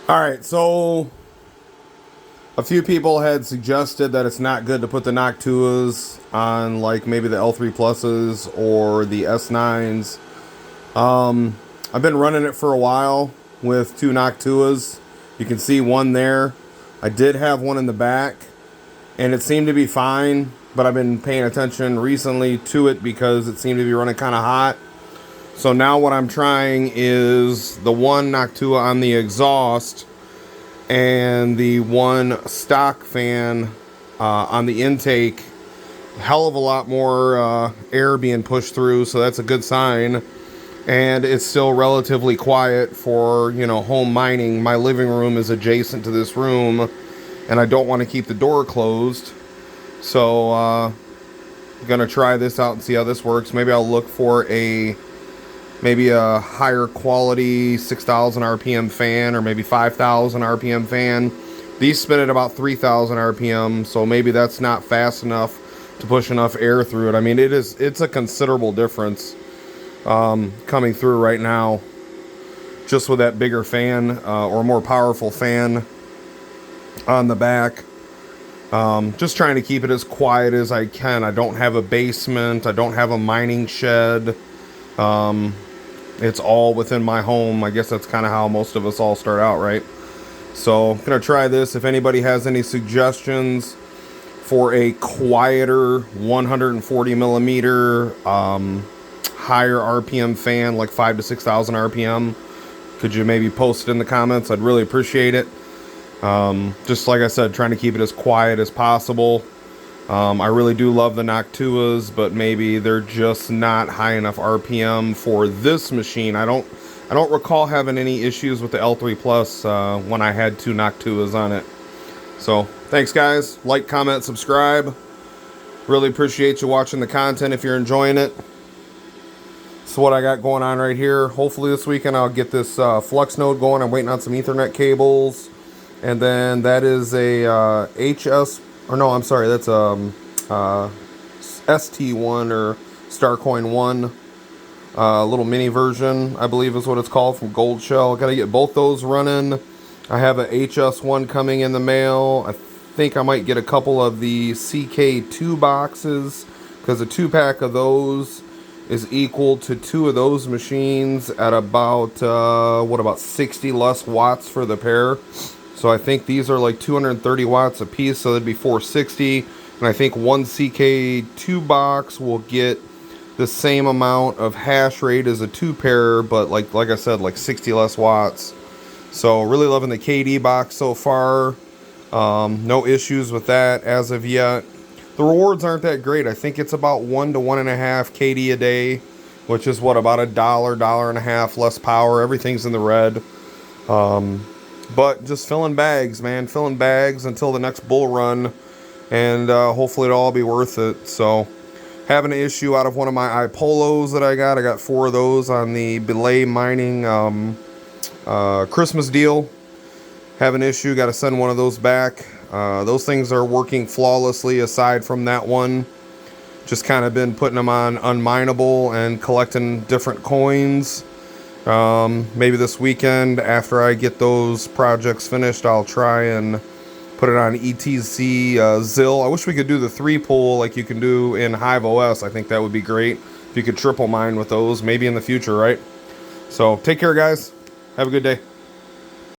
All right, so a few people had suggested that it's not good to put the Noctuas on like maybe the L3 Pluses or the S9s. I've been running it for a while with two Noctuas. You can see one there. I did have one in the back and it seemed to be fine, but I've been paying attention recently to it because it seemed to be running kind of hot. So now what I'm trying is the one Noctua on the exhaust and the one stock fan on the intake. Hell of a lot more air being pushed through, so that's a good sign. And it's still relatively quiet for, you know, home mining. My living room is adjacent to this room, and I don't want to keep the door closed. So I'm gonna try this out and see how this works. Maybe I'll look for maybe a higher quality 6,000 RPM fan or maybe 5,000 RPM fan. These spin at about 3,000 RPM, so maybe that's not fast enough to push enough air through it. I mean, it's a considerable difference coming through right now just with that bigger fan or more powerful fan on the back. Just trying to keep it as quiet as I can. I don't have a basement. I don't have a mining shed. It's all within my home. I guess that's kind of how most of us all start out, right? So I'm going to try this. If anybody has any suggestions for a quieter 140 millimeter higher RPM fan, like 5,000 to 6,000 RPM, could you maybe post it in the comments? I'd really appreciate it. Just like I said, trying to keep it as quiet as possible. I really do love the Noctuas, but maybe they're just not high enough RPM for this machine. I don't recall having any issues with the L3 Plus when I had two Noctuas on it. So thanks guys, like, comment, subscribe. Really appreciate you watching the content if you're enjoying it. So what I got going on right here, hopefully this weekend I'll get this flux node going. I'm waiting on some Ethernet cables. And then that is a HS, or no, I'm sorry, that's a ST1 or Starcoin 1, little mini version, I believe is what it's called, from Gold Shell. Got to get both those running. I have a HS1 coming in the mail. I think I might get a couple of the CK2 boxes, because a 2-pack of those is equal to 2 of those machines at about, about 60 less watts for the pair. So I think these are like 230 watts a piece, so that'd be 460. And I think one CK2 box will get the same amount of hash rate as a 2-pair, but like I said, like 60 less watts. So really loving the KD box so far. No issues with that as of yet. The rewards aren't that great. I think it's about 1 to 1.5 KD a day, which is what, about $1.50 less power. Everything's in the red. But just filling bags, man. Filling bags until the next bull run. And hopefully it'll all be worth it. So, having an issue out of one of my iPolos that I got. I got 4 of those on the Belay Mining Christmas deal. Have an issue. Got to send one of those back. Those things are working flawlessly aside from that one. Just kind of been putting them on unmineable and collecting different coins. Maybe this weekend after I get those projects finished, I'll try and put it on ETC ZIL. I wish we could do the 3-pull like you can do in Hive OS. I think that would be great if you could triple mine with those, maybe in the future, right? So take care guys, have a good day.